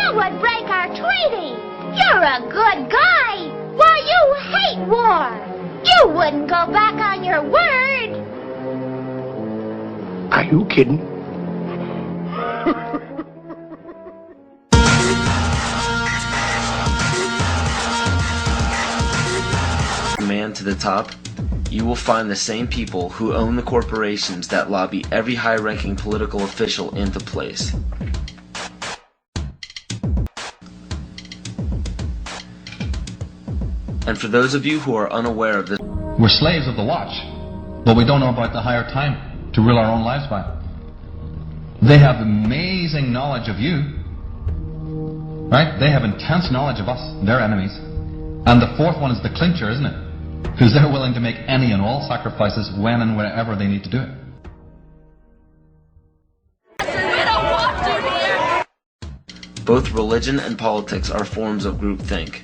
You would break our treaty. You're a good guy. Why, you hate war. You wouldn't go back on your word. Are you kidding? Man to the top, you will find the same people who own the corporations that lobby every high-ranking political official into place. And for those of you who are unaware of this, we're slaves of the watch, but we don't know about the higher time to rule our own lives by. They have amazing knowledge of you, right? They have intense knowledge of us, their enemies. And the fourth one is the clincher, isn't it? Because they're willing to make any and all sacrifices when and wherever they need to do it. both religion and politics are forms of groupthink.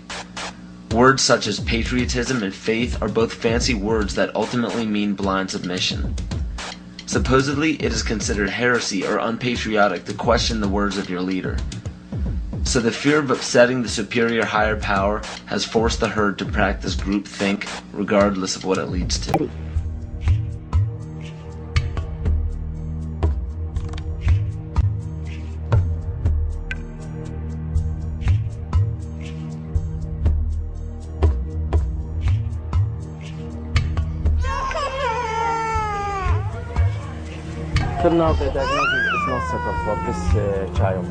Words such as patriotism and faith are both fancy words that ultimately mean blind submission. Supposedly, it is considered heresy or unpatriotic to question the words of your leader. So the fear of upsetting the superior higher power has forced the herd to practice groupthink, regardless of what it leads to. Till now, the diagnosis is not settled for this child.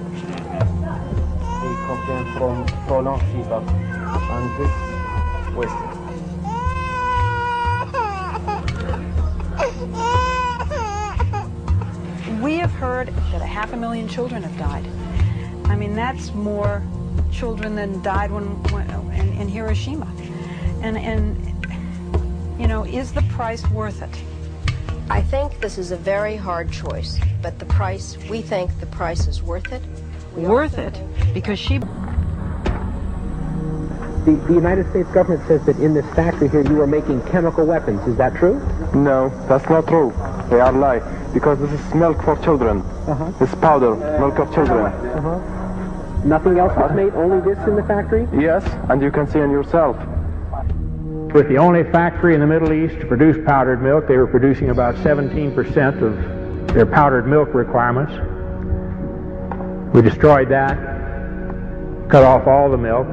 He complains from prolonged fever and this wasting. We have heard that 500,000 children have died. I mean, that's more children than died in Hiroshima. And you know, is the price worth it? I think this is a very hard choice, but we think the price is worth it. Worth it because she... The United States government says that in this factory here you are making chemical weapons. Is that true? No, that's not true. They are lying. Because this is milk for children. This powder, milk of children. Nothing else was made? Only this in the factory? Yes, and you can see in yourself. With the only factory in the Middle East to produce powdered milk, they were producing about 17% of their powdered milk requirements. We destroyed that, cut off all the milk.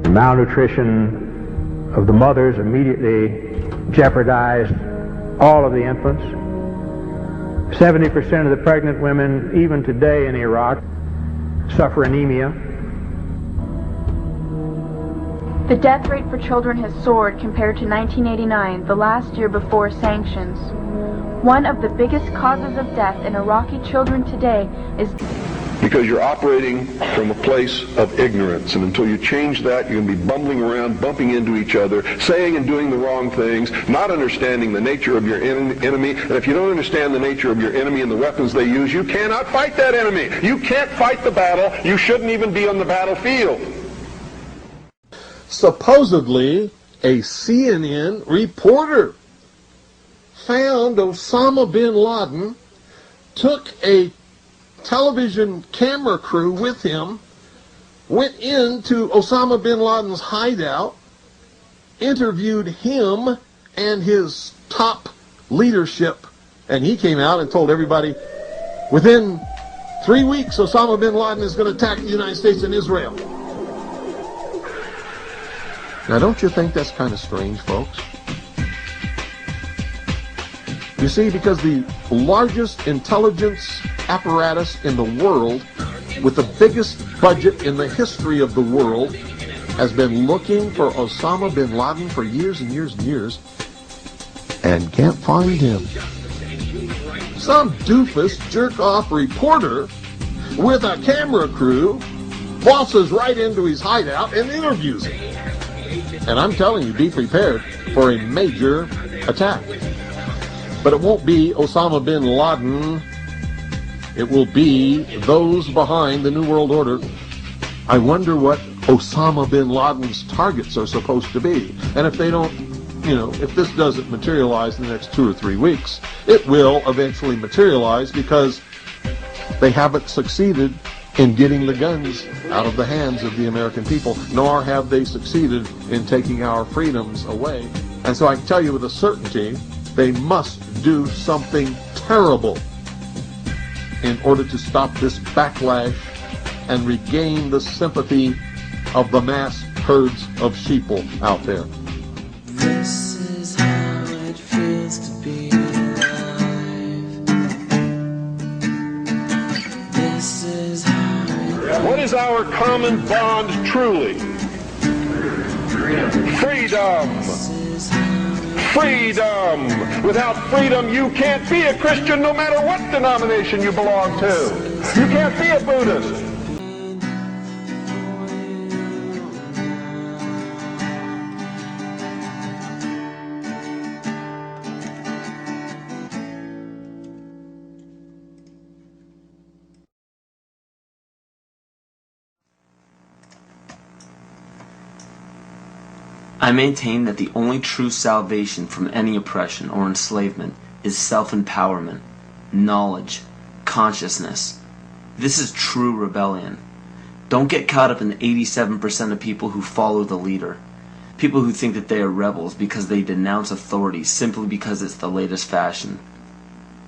The malnutrition of the mothers immediately jeopardized all of the infants. 70% of the pregnant women, even today in Iraq, suffer anemia. The death rate for children has soared compared to 1989, the last year before sanctions. One of the biggest causes of death in Iraqi children today is because you're operating from a place of ignorance, and until you change that, you're going to be bumbling around, bumping into each other, saying and doing the wrong things, not understanding the nature of your enemy. And if you don't understand the nature of your enemy and the weapons they use, you cannot fight that enemy. You can't fight the battle. You shouldn't even be on the battlefield. Supposedly, a CNN reporter found Osama bin Laden, took a television camera crew with him, went into Osama bin Laden's hideout, interviewed him and his top leadership, and he came out and told everybody, within 3 weeks, Osama bin Laden is going to attack the United States and Israel. Now, don't you think that's kind of strange, folks? You see, because the largest intelligence apparatus in the world, with the biggest budget in the history of the world, has been looking for Osama bin Laden for years and years and years, and can't find him. Some doofus jerk-off reporter with a camera crew bosses right into his hideout and interviews him. And I'm telling you, be prepared for a major attack. But it won't be Osama bin Laden. It will be those behind the New World Order. I wonder what Osama bin Laden's targets are supposed to be. And if they don't, if this doesn't materialize in the next 2 or 3 weeks, it will eventually materialize because they haven't succeeded in getting the guns out of the hands of the American people, nor have they succeeded in taking our freedoms away. And so I can tell you with a certainty, they must do something terrible in order to stop this backlash and regain the sympathy of the mass herds of sheeple out there. This is how it feels to be alive. This is how it... What is our common bond truly? Freedom. Freedom. Without freedom, you can't be a Christian no matter what denomination you belong to. You can't be a Buddhist. I maintain that the only true salvation from any oppression or enslavement is self-empowerment, knowledge, consciousness. This is true rebellion. Don't get caught up in the 87% of people who follow the leader. People who think that they are rebels because they denounce authority simply because it's the latest fashion.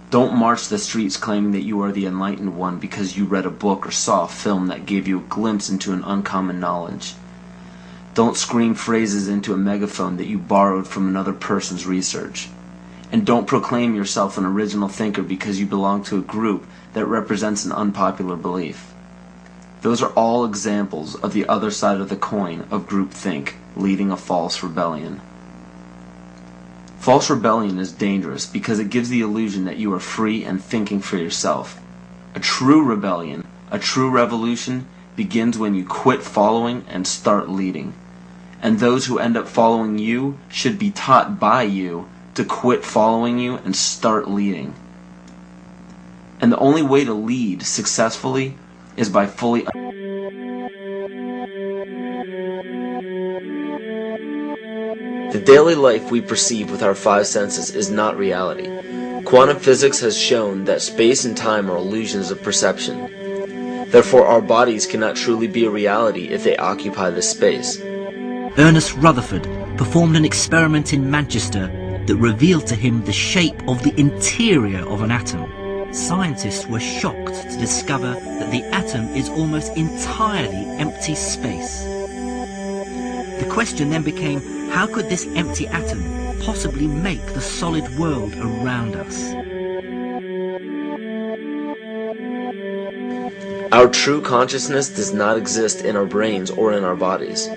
Don't march the streets claiming that you are the enlightened one because you read a book or saw a film that gave you a glimpse into an uncommon knowledge. Don't scream phrases into a megaphone that you borrowed from another person's research. And don't proclaim yourself an original thinker because you belong to a group that represents an unpopular belief. Those are all examples of the other side of the coin of groupthink, leading a false rebellion. False rebellion is dangerous because it gives the illusion that you are free and thinking for yourself. A true rebellion, a true revolution, begins when you quit following and start leading. And those who end up following you should be taught by you to quit following you and start leading. And the only way to lead successfully is by fully The daily life we perceive with our five senses is not reality. Quantum physics has shown that space and time are illusions of perception. Therefore, our bodies cannot truly be a reality if they occupy this space. Ernest Rutherford performed an experiment in Manchester that revealed to him the shape of the interior of an atom. Scientists were shocked to discover that the atom is almost entirely empty space. The question then became, how could this empty atom possibly make the solid world around us? Our true consciousness does not exist in our brains or in our bodies.